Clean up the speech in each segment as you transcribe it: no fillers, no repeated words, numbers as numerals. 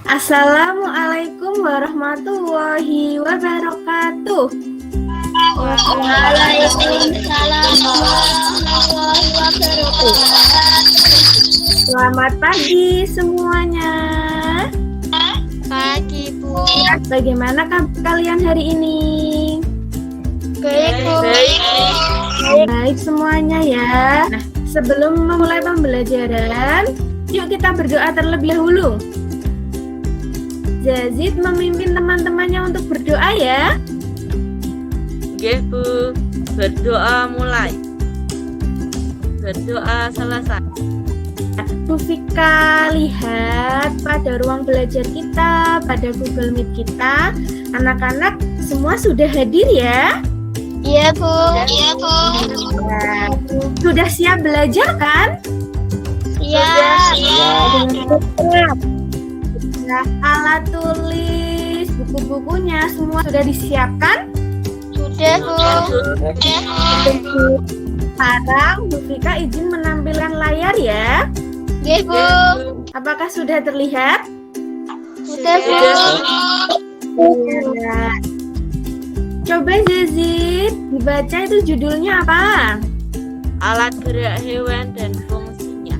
Assalamualaikum warahmatullahi wabarakatuh. Waalaikumsalam warahmatullahi wabarakatuh. Selamat pagi semuanya. Pagi, Bu. Bagaimana kabar kalian hari ini? Baik, Bu. Baik semuanya ya. Nah, sebelum memulai pembelajaran, yuk kita berdoa terlebih dahulu. Jazid memimpin teman-temannya untuk berdoa ya. Oke, Bu. Berdoa mulai. Berdoa selesai. Bu Fika, lihat pada ruang belajar kita, pada Google Meet kita, anak-anak semua sudah hadir ya? Iya, Bu. Iya, Bu. Sudah siap belajar kan? Iya. Nah, alat tulis, buku-bukunya semua sudah disiapkan? Sudah, Bu. Sekarang Bu Fika izin menampilkan layar ya. Iya, Bu. Apakah sudah terlihat? Sudah, Bu. Ya. Coba Zazid, dibaca itu judulnya apa? Alat gerak hewan dan fungsinya.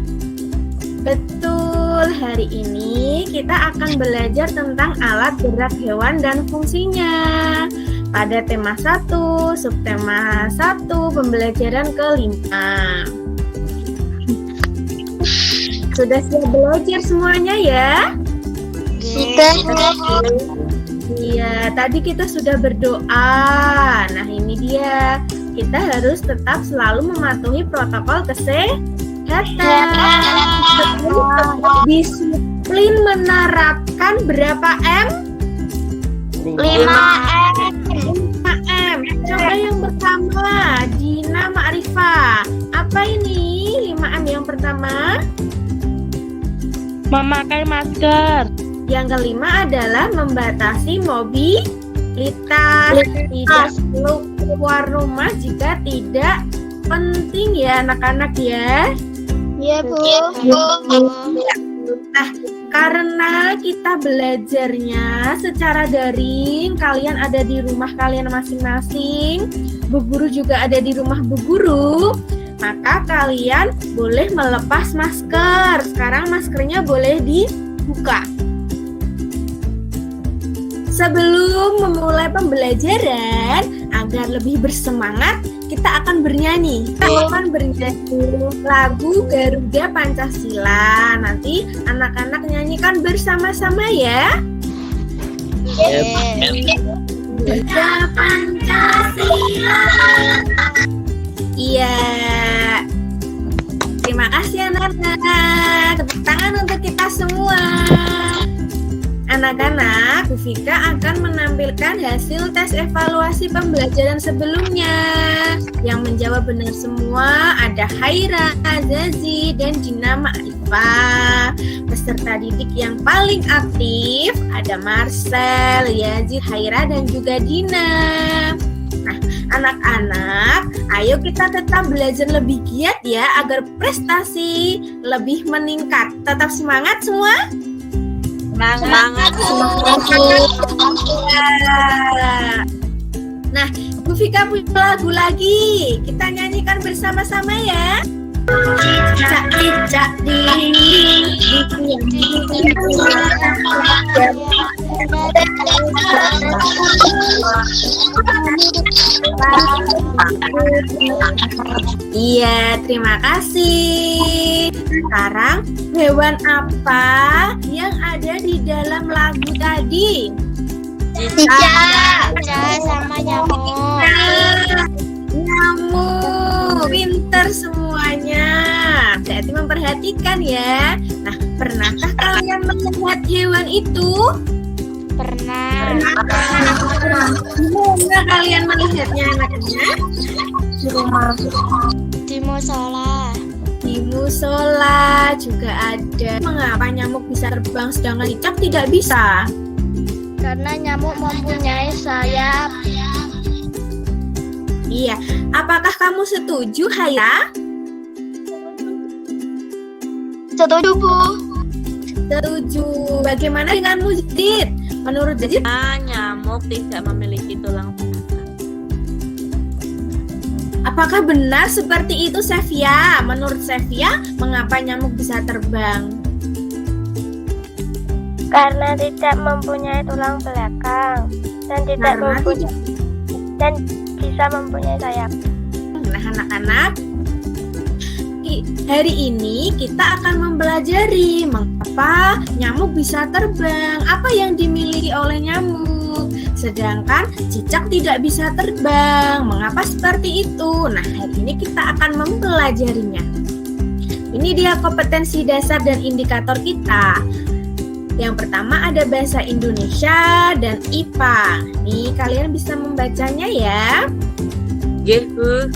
Betul, hari ini kita akan belajar tentang alat gerak hewan dan fungsinya. Pada tema 1, subtema 1, pembelajaran kelima. Sudah siap belajar semuanya ya? Sudah, Bu. Iya, tadi kita sudah berdoa. Nah, ini dia. Kita harus tetap selalu mematuhi protokol kesehatan. Disiplin menerapkan berapa M? 5M. 5M. Coba yang pertama, Dina Ma'rifah. Apa ini 5M yang pertama? Memakai masker. Yang kelima adalah membatasi mobilitas. Tidak perlu keluar rumah jika tidak penting ya anak-anak ya. Iya, Bu. Nah, karena kita belajarnya secara daring, kalian ada di rumah kalian masing-masing, Bu Guru juga ada di rumah Bu Guru, maka kalian boleh melepas masker. Sekarang maskernya boleh dibuka. Sebelum memulai pembelajaran, agar lebih bersemangat, kita akan bernyanyi. Kita akan bernyanyi lagu Garuda Pancasila. Nanti anak-anak nyanyikan bersama-sama ya. Garuda Pancasila. Iya. Terima kasih anak-anak. Tepuk tangan untuk kita semua. Anak-anak, Bu Fika akan menampilkan hasil tes evaluasi pembelajaran sebelumnya. Yang menjawab benar semua ada Haira, Zazi, dan Dina Ma'rifah. Peserta didik yang paling aktif ada Marcel, Yazid, Haira, dan juga Dina. Nah, anak-anak, ayo kita tetap belajar lebih giat ya, agar prestasi lebih meningkat. Tetap semangat semua! Semangat. Nah, Bu Fika punya lagu lagi. Kita nyanyikan bersama-sama ya. Cicak di Iya, terima kasih. Sekarang hewan apa yang ada di dalam lagu tadi? Cicak sama nyamuk. Nyamuk, pinter semuanya. Berarti memperhatikan ya. Nah, pernahkah kalian melihat hewan itu? Pernah. Gimana kalian melihatnya anaknya? Di rumah. Di musola. Di musola juga ada. Mengapa nyamuk bisa terbang sedangkan cicak tidak bisa? Karena nyamuk mempunyai sayap. Iya. Apakah kamu setuju, Haya? Setuju, Bu. Setuju. Bagaimana denganmu, Zid? Menurut Zid, Nyamuk tidak memiliki tulang belakang. apakah benar seperti itu, Sevia? Menurut Sevia, mengapa nyamuk bisa terbang? Karena tidak mempunyai tulang belakang dan dan bisa mempunyai sayap. Nah, anak-anak, hari ini kita akan mempelajari mengapa nyamuk bisa terbang, apa yang dimiliki oleh nyamuk, sedangkan cicak tidak bisa terbang. Mengapa seperti itu? Nah, hari ini kita akan mempelajarinya. Ini dia kompetensi dasar dan indikator kita. Yang pertama ada bahasa Indonesia dan IPA. Nih, kalian bisa membacanya ya. Gitu.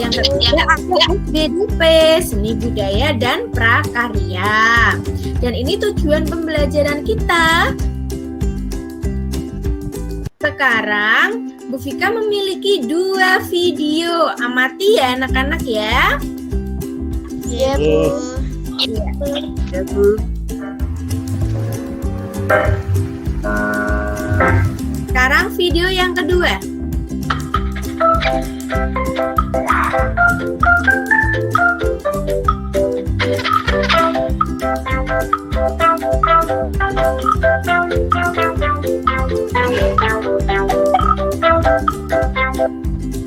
Yang ketiga ada SDP, seni budaya dan prakarya. Dan ini tujuan pembelajaran kita. Sekarang Bu Vika memiliki 2 video. Amati ya anak-anak ya. Iya, Bu. Ya, Bu. Sekarang video yang kedua.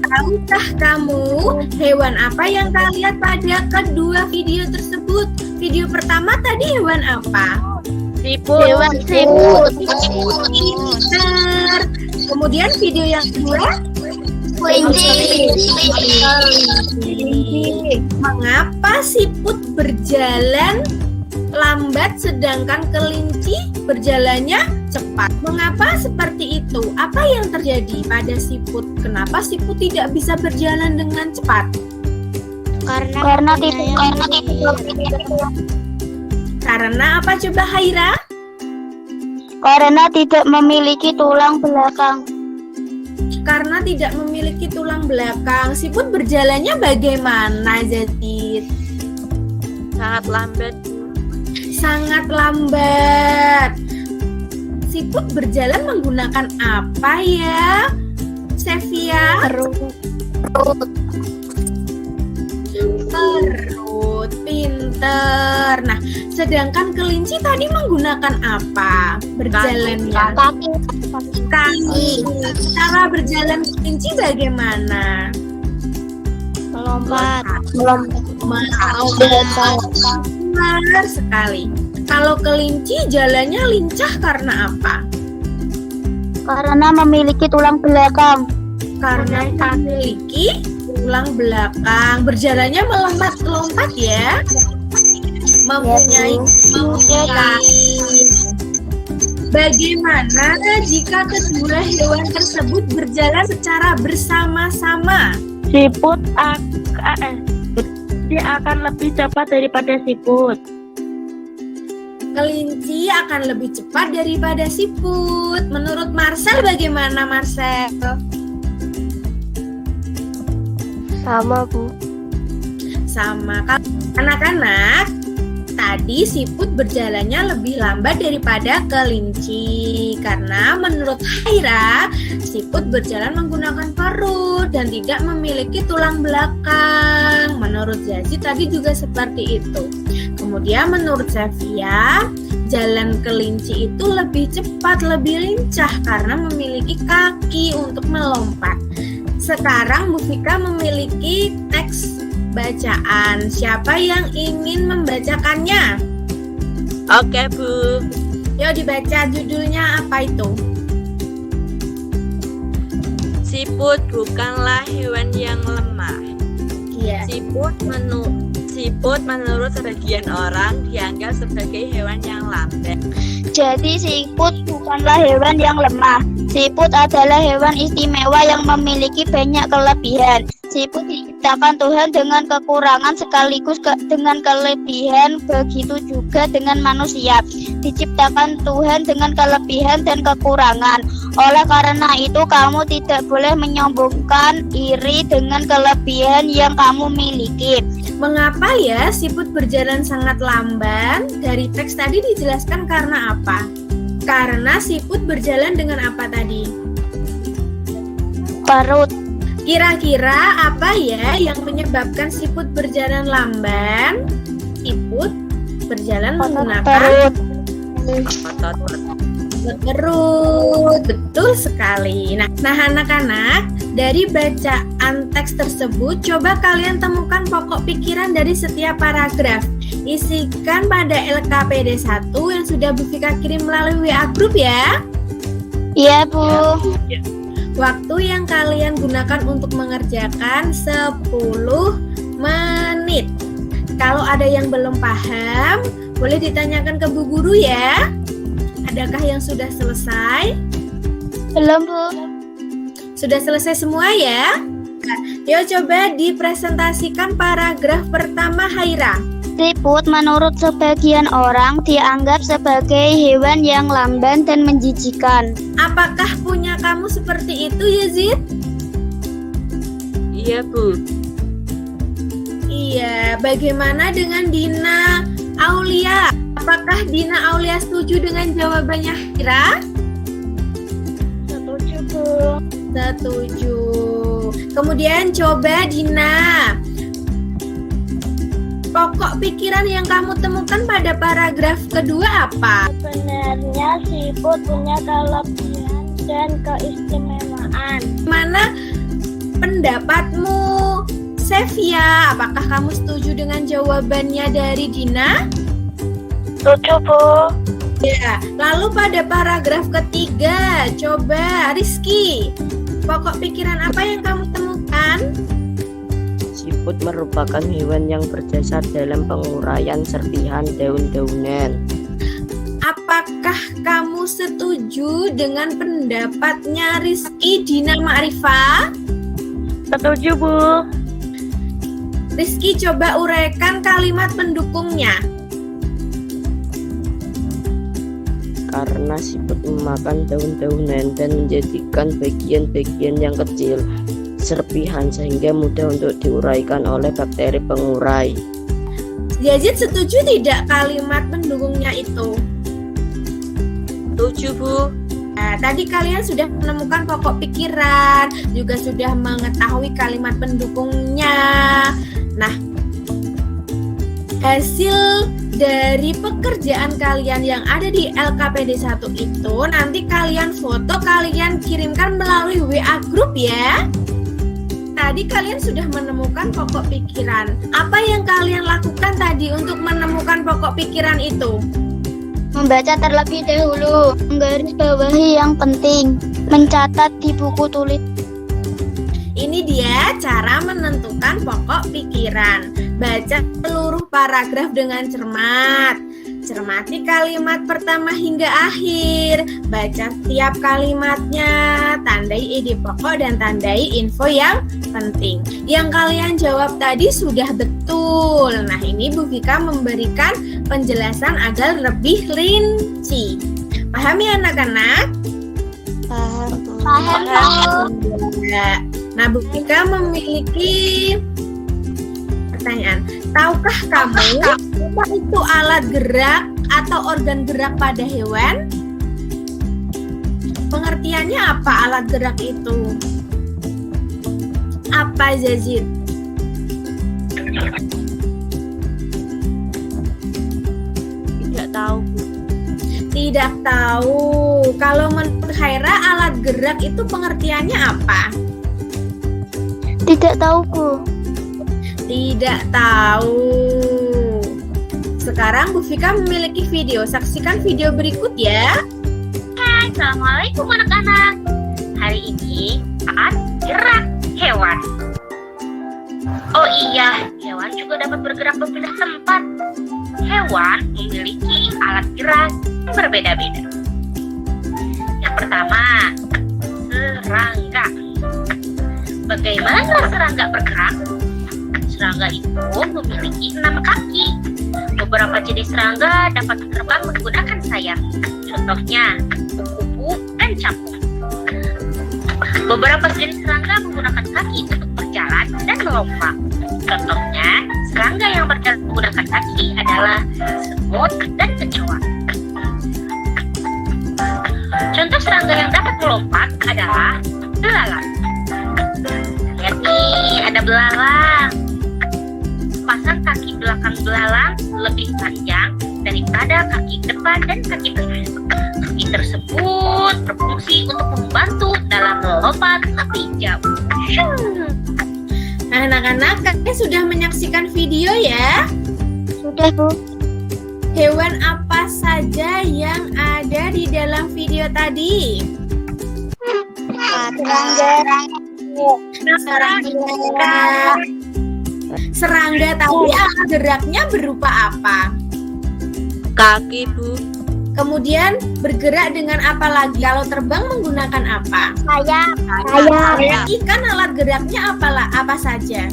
Tahukah kamu hewan apa yang kalian lihat pada kedua video tersebut? Video pertama tadi hewan apa? Siput. Pintar. Kemudian video yang kedua? Kelinci. Mengapa siput berjalan lambat sedangkan kelinci berjalannya cepat? Mengapa seperti itu? Apa yang terjadi pada siput? Kenapa siput tidak bisa berjalan dengan cepat? Karena apa coba Haira? Karena tidak memiliki tulang belakang. Karena tidak memiliki tulang belakang. Siput berjalannya bagaimana, Zatit? Sangat lambat. Sangat lambat. Siput berjalan menggunakan apa ya, Sevia? Perut, pinter. Nah, sedangkan kelinci tadi menggunakan apa? Berjalannya kaki. Cara berjalan kelinci bagaimana? Melompat. Benar sekali. Kalau kelinci jalannya lincah karena apa? Karena memiliki tulang belakang. Karena memiliki tulang belakang. Berjalannya melompat-lompat ya. Mempunyai kaki. Bagaimana jika kedua hewan tersebut berjalan secara bersama-sama? Siput dia akan lebih cepat daripada siput. Kelinci akan lebih cepat daripada siput. Menurut Marcel bagaimana, Marcel? Sama, Bu. Sama. Anak-anak, tadi siput berjalannya lebih lambat daripada kelinci. Karena menurut Haira, siput berjalan menggunakan perut dan tidak memiliki tulang belakang. Menurut Zazi tadi juga seperti itu. Kemudian menurut Sevia, jalan kelinci itu lebih cepat, lebih lincah karena memiliki kaki untuk melompat. Sekarang Bu Vika memiliki teks bacaan. Siapa yang ingin membacakannya? Oke, Bu. Yuk dibaca judulnya apa itu? Siput bukanlah hewan yang lemah. Iya. Siput menurut sebagian orang dianggap sebagai hewan yang lambat. Jadi siput bukanlah hewan yang lemah. Siput adalah hewan istimewa yang memiliki banyak kelebihan. Siput diciptakan Tuhan dengan kekurangan sekaligus dengan kelebihan, begitu juga dengan manusia. Diciptakan Tuhan dengan kelebihan dan kekurangan. Oleh karena itu kamu tidak boleh menyombongkan iri dengan kelebihan yang kamu miliki. Mengapa ya siput berjalan sangat lambat? dari teks tadi dijelaskan karena apa? Karena siput berjalan dengan apa tadi? Parut. Kira-kira apa ya yang menyebabkan siput berjalan lamban? Siput berjalan menggunakan Parut. Otot perut. Betul sekali. Nah, anak-anak, dari bacaan teks tersebut, coba kalian temukan pokok pikiran dari setiap paragraf. Isikan pada LKPD 1 yang sudah Bu Vika kirim melalui WA Group ya. Iya, Bu. Waktu yang kalian gunakan untuk mengerjakan 10 menit. Kalau ada yang belum paham, boleh ditanyakan ke Bu Guru ya. Adakah yang sudah selesai? Belum, Bu. Sudah selesai semua ya? Nah, yuk coba dipresentasikan paragraf pertama Haira. Siput menurut sebagian orang dianggap sebagai hewan yang lamban dan menjijikan. Apakah punya kamu seperti itu, Yazid? Iya, Bu. Iya, bagaimana dengan Dina Aulia? Apakah Dina Aulia setuju dengan jawabannya Haira? Setuju, Bu. Setuju. Kemudian coba Dina, pokok pikiran yang kamu temukan pada paragraf kedua apa? Sebenarnya siput punya kelebihan dan keistimewaan. Mana pendapatmu, Sevia? Apakah kamu setuju dengan jawabannya dari Dina? Setuju, Bu. Ya, lalu pada paragraf ketiga, coba Rizky, pokok pikiran apa yang kamu temukan? Siput merupakan hewan yang berdasar dalam penguraian serpihan daun-daunan. Apakah kamu setuju dengan pendapatnya Rizky Dina Ma'rifah? Setuju, Bu. Rizky coba uraikan kalimat pendukungnya. Karena siput memakan daun-daunan dan menjadikan bagian-bagian yang kecil serpihan sehingga mudah untuk diuraikan oleh bakteri pengurai. Yazid setuju tidak kalimat pendukungnya itu? Setuju, Bu. Nah, tadi kalian sudah menemukan pokok pikiran, juga sudah mengetahui kalimat pendukungnya. Nah, hasil dari pekerjaan kalian yang ada di LKPD 1 itu nanti kalian foto, kalian kirimkan melalui WA Group ya. Tadi kalian sudah menemukan pokok pikiran. Apa yang kalian lakukan tadi untuk menemukan pokok pikiran itu? Membaca terlebih dahulu, menggarisbawahi yang penting, mencatat di buku tulis. Ini dia cara menentukan pokok pikiran. Baca seluruh paragraf dengan cermat. Cermati kalimat pertama hingga akhir. Baca setiap kalimatnya. Tandai ide pokok dan tandai info yang penting. Yang kalian jawab tadi sudah betul. Nah, ini Bu Vika memberikan penjelasan agar lebih rinci. Paham ya anak-anak? Paham, Bu. Ya. Nah, Bu Vika memiliki pertanyaan. Tahukah kamu apa itu alat gerak atau organ gerak pada hewan? Pengertiannya apa alat gerak itu? Apa, Zazid? Tidak tahu, Bu. Tidak tahu. Kalau menurut Haira, alat gerak itu pengertiannya apa? Tidak tahu, Bu. Tidak tahu. Sekarang Bu Vika memiliki video. Saksikan video berikut ya. Hai, Assalamualaikum anak-anak. Hari ini saat gerak hewan. Oh iya, hewan juga dapat bergerak berpindah tempat. Hewan memiliki alat gerak yang berbeda-beda. Yang pertama, serangga. Bagaimana serangga bergerak? Serangga itu memiliki 6 kaki. Beberapa jenis serangga dapat terbang menggunakan sayap. Contohnya, kupu-kupu dan capung. Beberapa jenis serangga menggunakan kaki untuk berjalan dan melompat. Contohnya, serangga yang berjalan menggunakan kaki adalah semut, dan kecoa. Contoh serangga yang dapat melompat adalah belalang. Lihat nih, ada belalang. Sepasang kaki belakang belalang lebih panjang daripada kaki depan dan kaki tengah. Kaki tersebut berfungsi untuk membantu dalam melompat lebih jauh. Nah, anak-anak, kalian sudah menyaksikan video ya? Sudah, Bu. Hewan apa saja yang ada di dalam video tadi? Serangga tadi alat geraknya berupa apa? Kaki, Bu. Kemudian bergerak dengan apa lagi? Kalau terbang menggunakan apa? Sayap. Ikan alat geraknya apa saja?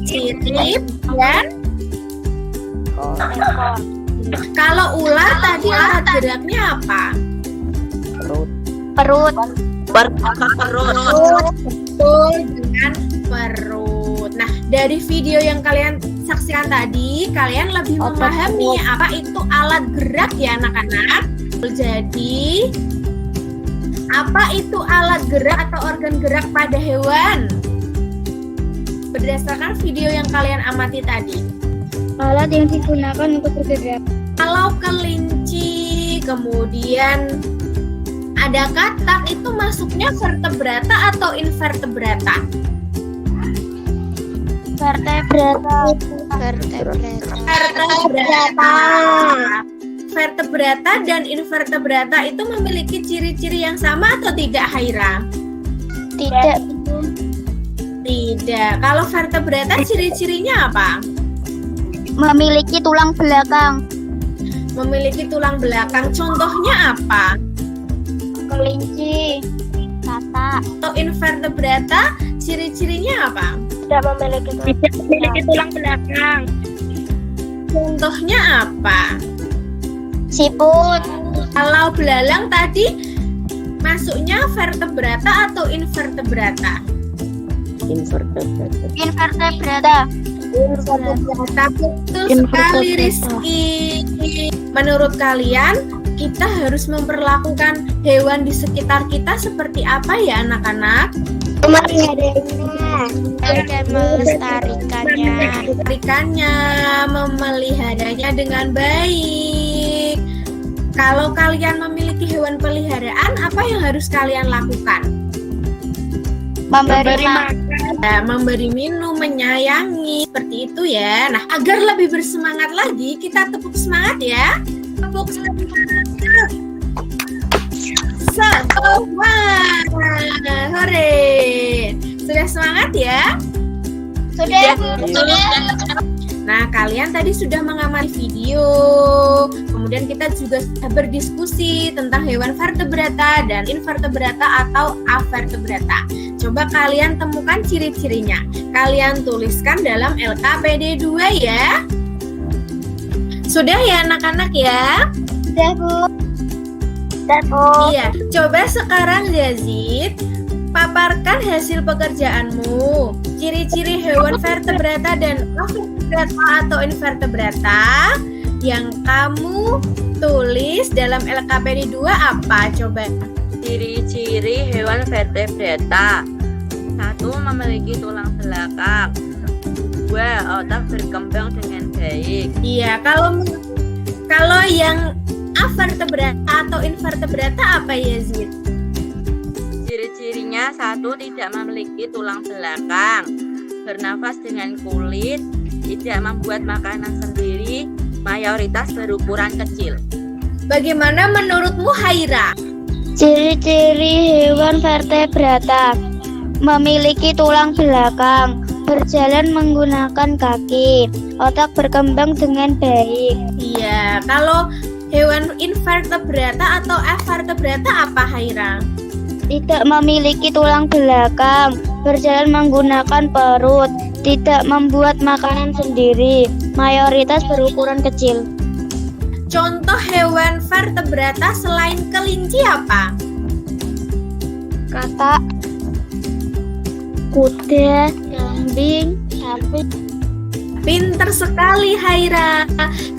Sirip dan kalau ular tadi alat geraknya apa? Perut. Perut. Betul, dengan perut. Nah, dari video yang kalian saksikan tadi, kalian lebih memahami apa itu alat gerak ya anak-anak. Jadi, apa itu alat gerak atau organ gerak pada hewan? Berdasarkan video yang kalian amati tadi. Alat yang digunakan untuk bergerak. Kalau kelinci, kemudian ada katak, itu masuknya vertebrata atau invertebrata? Vertebrata. Vertebrata dan invertebrata itu memiliki ciri-ciri yang sama atau tidak, Haira? Tidak. Tidak. Kalau vertebrata ciri-cirinya apa? Memiliki tulang belakang. Memiliki tulang belakang. Contohnya apa? Kelinci. Katak. Atau invertebrata ciri-cirinya apa? Tidak memiliki tulang belakang. Contohnya apa? Siput. Kalau belalang tadi masuknya vertebrata atau invertebrata? Invertebrata. Invertebrata. Betul sekali, Rizky. Menurut kalian, kita harus memperlakukan hewan di sekitar kita seperti apa ya anak-anak? Dan Melestarikannya, memeliharanya dengan baik. Kalau kalian memiliki hewan peliharaan, apa yang harus kalian lakukan? memberi makan. Nah, memberi minum, menyayangi, seperti itu ya. Nah, agar lebih bersemangat lagi, kita tepuk semangat ya. Tepuk semangat. Hore. Sudah semangat ya? Sudah. Nah, kalian tadi sudah mengamati video. Kemudian kita juga berdiskusi tentang hewan vertebrata dan invertebrata atau avertebrata. Coba kalian temukan ciri-cirinya. Kalian tuliskan dalam LKPD 2 ya. Sudah ya anak-anak ya? Sudah, Bu. Sudah, Bu. Iya. Coba sekarang Yazid, paparkan hasil pekerjaanmu. Ciri-ciri hewan vertebrata dan avertebrata atau invertebrata yang kamu tulis dalam LKPD 2 apa? Coba. Ciri-ciri hewan vertebrata. 1. Memiliki tulang belakang. 2. Otak berkembang dengan baik. Iya, kalau yang avertebrata atau invertebrata apa ya, Zid? Ciri-cirinya 1. Tidak memiliki tulang belakang, bernafas dengan kulit, tidak membuat makanan sendiri, mayoritas berukuran kecil. Bagaimana menurutmu, Haira? Ciri-ciri hewan vertebrata: memiliki tulang belakang, berjalan menggunakan kaki, otak berkembang dengan baik. Iya, kalau hewan invertebrata atau avertebrata apa, Haira? Tidak memiliki tulang belakang, berjalan menggunakan perut, tidak membuat makanan sendiri, mayoritas berukuran kecil. Contoh hewan vertebrata selain kelinci apa? Katak, kuda, kambing, sapi. Pinter sekali Haira.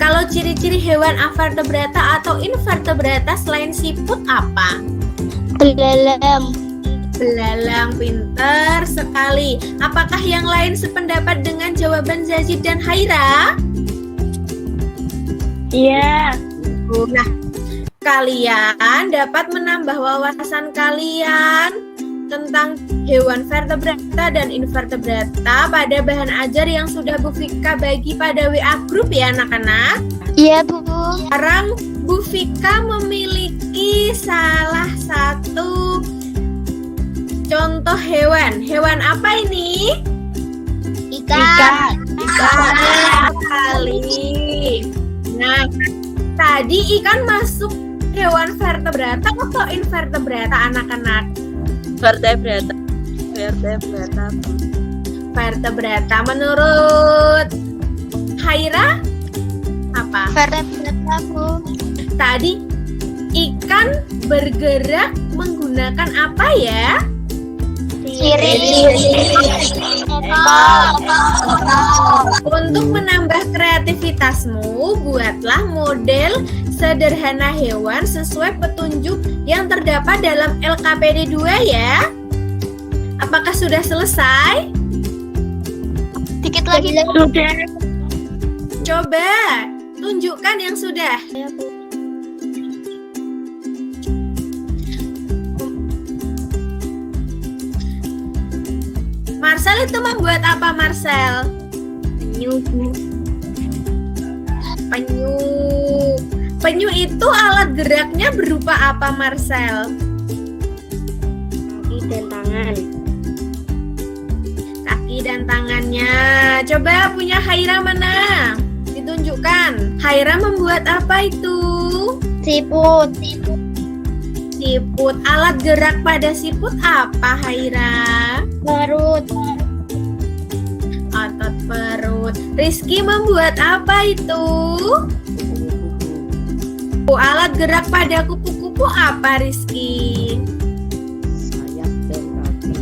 Kalau ciri-ciri hewan avertebrata atau invertebrata selain siput apa? Belalang. Belalang, pinter sekali. Apakah yang lain sependapat dengan jawaban Zazid dan Haira? Iya. Nah, kalian dapat menambah wawasan kalian tentang hewan vertebrata dan invertebrata pada bahan ajar yang sudah Bu Vika bagi pada WA Group ya anak-anak. Iya, Bu. Sekarang Bu Vika memiliki salah satu contoh hewan. Hewan apa ini? Ikan. Ikan sekali. Nah, tadi ikan masuk hewan vertebrata atau invertebrata anak-anak? Vertebrata. Vertebrata. Menurut Haira apa? Vertebrata, Bu. Tadi ikan bergerak menggunakan apa ya? Untuk menambah kreativitasmu, buatlah model sederhana hewan sesuai petunjuk yang terdapat dalam LKPD 2 ya. Apakah sudah selesai? Dikit lagi. Sudah. Coba tunjukkan yang sudah. Marcel itu membuat apa, Marcel? Penyu. Penyu. Penyu itu alat geraknya berupa apa, Marcel? Kaki dan tangan. Kaki dan tangannya. Coba punya Haira mana? Ditunjukkan. Haira membuat apa itu? Siput. Siput. Alat gerak pada siput apa, Haira? Perut. Otot perut. Rizky membuat apa itu? Alat gerak pada kupu-kupu apa, Rizky? Sayap dan kaki.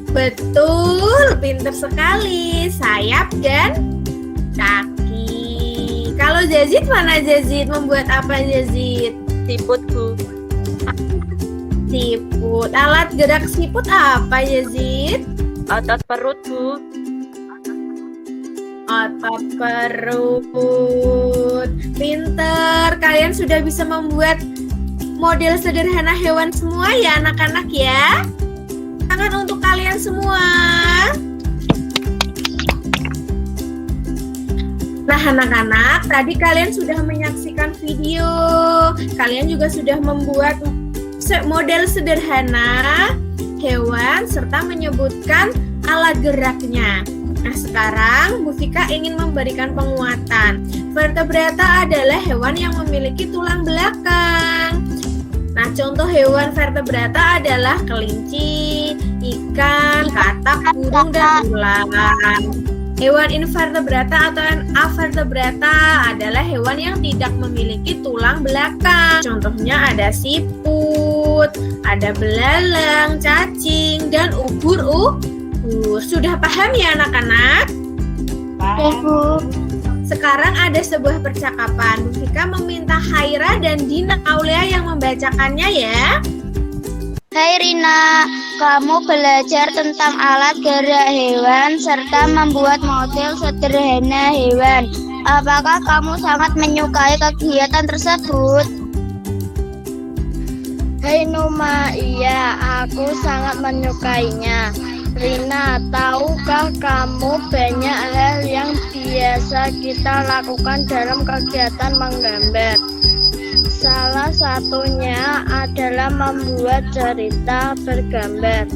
Betul, pinter sekali. Sayap dan kaki. Kalau Zazid mana Zazid? Membuat apa Zazid? Siput, Bu. Siput. Alat gerak siput apa Zazid? Otot perut, Bu. Otot perut. Pinter. Kalian sudah bisa membuat model sederhana hewan semua ya anak-anak ya. Tangan untuk kalian semua. Nah anak-anak, tadi kalian sudah menyaksikan video. Kalian juga sudah membuat model sederhana hewan serta menyebutkan alat geraknya. Nah sekarang Bu Vika ingin memberikan penguatan. Vertebrata adalah hewan yang memiliki tulang belakang. Nah contoh hewan vertebrata adalah kelinci, ikan, katak, burung, dan ular. Hewan invertebrata atau avertebrata adalah hewan yang tidak memiliki tulang belakang. Contohnya ada siput, ada belalang, cacing, dan ubur-ubur. Sudah paham ya anak-anak? Bu. Sekarang ada sebuah percakapan. Bu Vika meminta Haira dan Dina Aulia yang membacakannya ya. Hai Rina, kamu belajar tentang alat gerak hewan serta membuat model sederhana hewan. Apakah kamu sangat menyukai kegiatan tersebut? Hai Numa, iya, aku sangat menyukainya. Rina, tahukah kamu banyak hal yang biasa kita lakukan dalam kegiatan menggambar? Salah satunya adalah membuat cerita bergambar.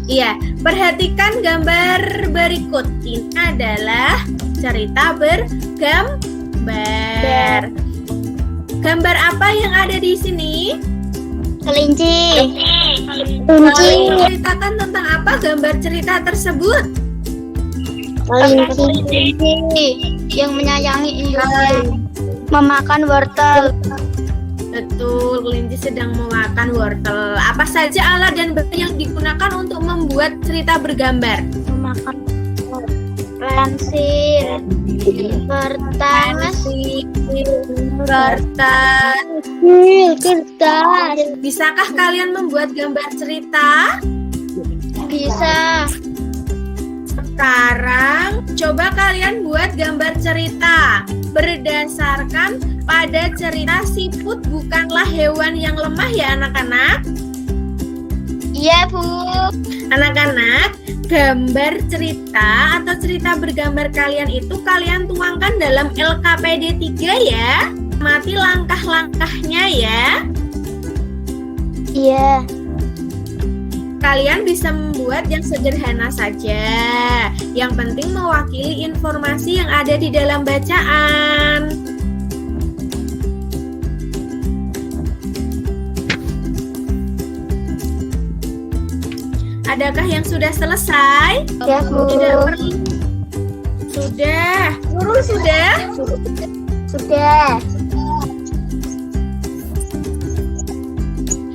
Iya, perhatikan gambar berikut. Ini adalah cerita bergambar. Gambar apa yang ada di sini? Kelinci. Ceritakan tentang apa gambar cerita tersebut? Kelinci yang menyayangi induknya. Memakan wortel. Betul, kelinci sedang memakan wortel. Apa saja alat dan benda yang digunakan untuk membuat cerita bergambar? Memakan pensil, kertas, kertas. Bisakah kalian membuat gambar cerita? Bisa. Sekarang coba kalian buat gambar cerita berdasarkan pada cerita siput bukanlah hewan yang lemah ya anak-anak. Iya, Bu. Anak-anak, gambar cerita atau cerita bergambar kalian itu kalian tuangkan dalam LKPD 3 ya. Mati langkah-langkahnya ya. Iya. Kalian bisa membuat yang sederhana saja. Yang penting mewakili informasi yang ada di dalam bacaan. Adakah yang sudah selesai? Ya, Bu. Tidak perlu. Sudah. Nurul sudah? Sudah.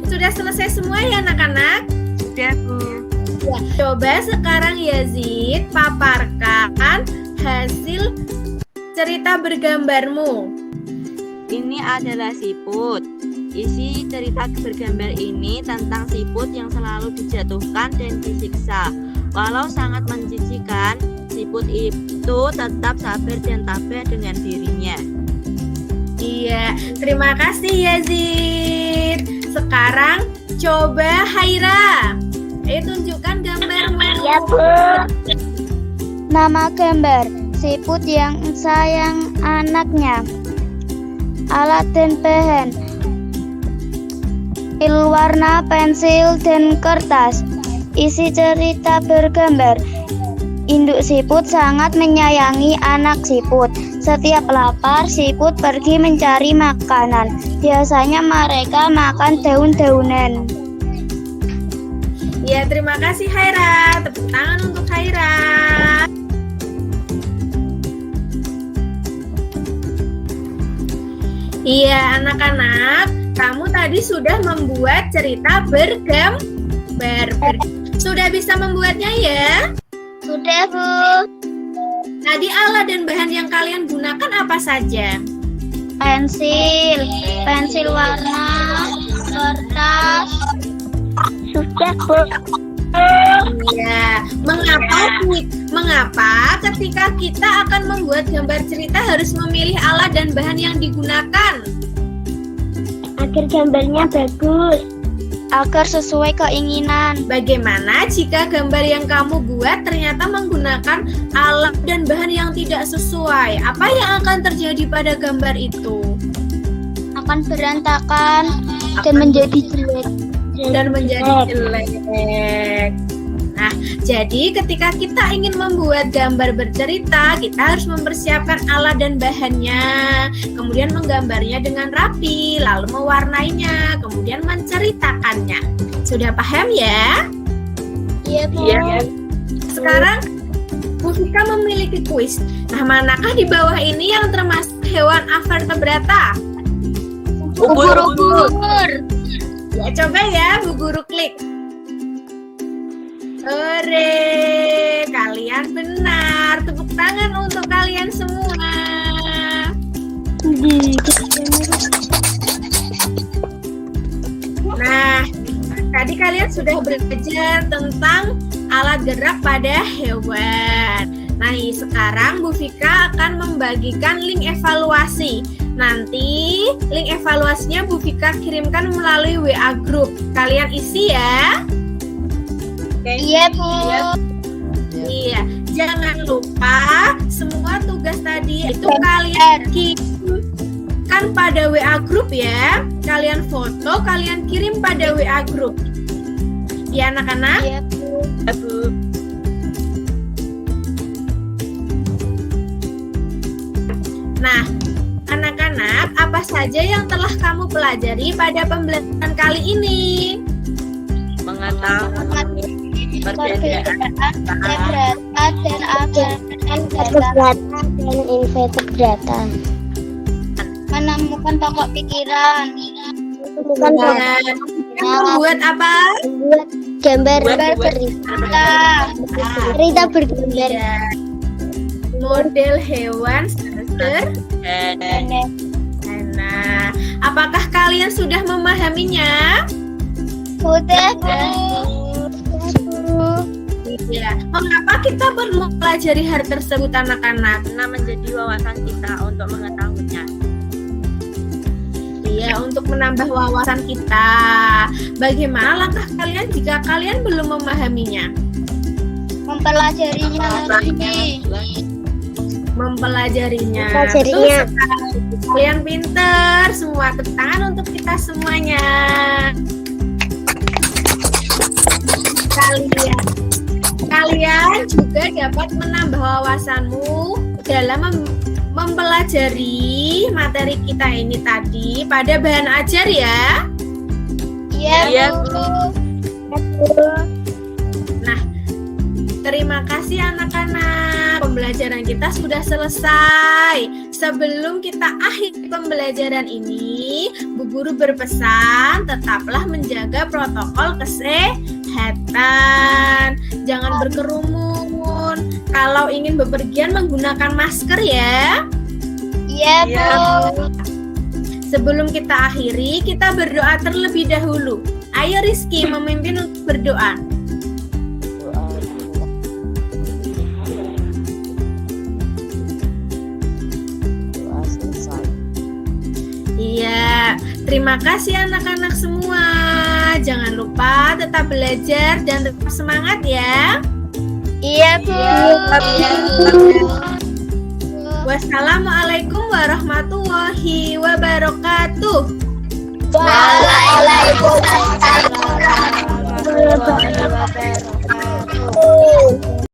Sudah selesai semua ya anak-anak? Sudah, Bu. Ya. Coba sekarang Yazid paparkan hasil cerita bergambarmu. Ini adalah siput. Isi cerita bergambar ini tentang siput yang selalu dijatuhkan dan disiksa. Walau sangat menjijikan, siput itu tetap sabar dan tabah dengan dirinya. Iya, terima kasih Yazid. Sekarang coba Haira. Ayo tunjukkan gambarmu. Ya, Bu. Nama gambar siput yang sayang anaknya. Alat dan bahan warna, pensil, dan kertas. Isi cerita bergambar. Induk siput sangat menyayangi anak siput. Setiap lapar, siput pergi mencari makanan. Biasanya mereka makan daun-daunan. Ya, terima kasih Haira. Tepuk tangan untuk Haira. Iya, anak-anak, kamu tadi sudah membuat cerita bergambar. Sudah bisa membuatnya ya? Sudah, Bu. Tadi alat dan bahan yang kalian gunakan apa saja? Pensil warna, kertas. Sudah, Bu. Iya. Mengapa ketika kita akan membuat gambar cerita harus memilih alat dan bahan yang digunakan? Agar gambarnya bagus. Agar sesuai keinginan. Bagaimana jika gambar yang kamu buat ternyata menggunakan alat dan bahan yang tidak sesuai? Apa yang akan terjadi pada gambar itu? Akan berantakan dan menjadi jelek. Nah, jadi ketika kita ingin membuat gambar bercerita, kita harus mempersiapkan alat dan bahannya, kemudian menggambarnya dengan rapi, lalu mewarnainya, kemudian menceritakannya. Sudah paham ya? Iya, Bu. Sekarang Bu Fika memiliki kuis. Nah, manakah di bawah ini yang termasuk hewan avertebrata? Ubur-ubur. Ya, coba ya Bu Guru klik. Ore, kalian benar. Tepuk tangan untuk kalian semua. Nah, tadi kalian sudah belajar tentang alat gerak pada hewan. Nah, sekarang Bu Fika akan membagikan link evaluasi. Nanti link evaluasinya Bu Fika kirimkan melalui WA group. Kalian isi ya. Iya, Bu. Iya, jangan lupa semua tugas tadi itu kalian kirimkan pada WA group ya. Kalian foto, kalian kirim pada WA group. Ya anak-anak? Iya, Bu. Nah, anak-anak, apa saja yang telah kamu pelajari pada pembelajaran kali ini? Mengetahui perbedaan dan invertebrata. Menemukan pokok pikiran. Membuat apa? Gambar bercerita. Cerita bergambar. model hewan sederhana. Apakah kalian sudah memahaminya? Sudah, Bu. Ya. Mengapa kita perlu mempelajari hal tersebut anak-anak? Karena menjadi wawasan kita untuk mengetahuinya. Iya, untuk menambah wawasan kita. Bagaimana langkah kalian jika kalian belum memahaminya? Mempelajarinya lagi. Mempelajarinya. Mempelajarinya. Betul sekali. Kalian pinter, semua tepuk tangan untuk kita semuanya. Kalian juga dapat menambah wawasanmu dalam mempelajari materi kita ini tadi pada bahan ajar ya. Iya, Bu. Nah, terima kasih anak-anak. Pembelajaran kita sudah selesai. Sebelum kita akhiri pembelajaran ini, Bu Guru berpesan tetaplah menjaga protokol kesehatan. Jangan berkerumun. Kalau ingin bepergian menggunakan masker ya. Iya, Bu. Sebelum kita akhiri, kita berdoa terlebih dahulu. Ayo Rizky memimpin untuk berdoa. Doa selesai. Iya, terima kasih anak-anak semua. Jangan lupa tetap belajar dan tetap semangat ya. Iya, Bu. Wassalamualaikum warahmatullahi wabarakatuh. Waalaikumsalam warahmatullahi wabarakatuh.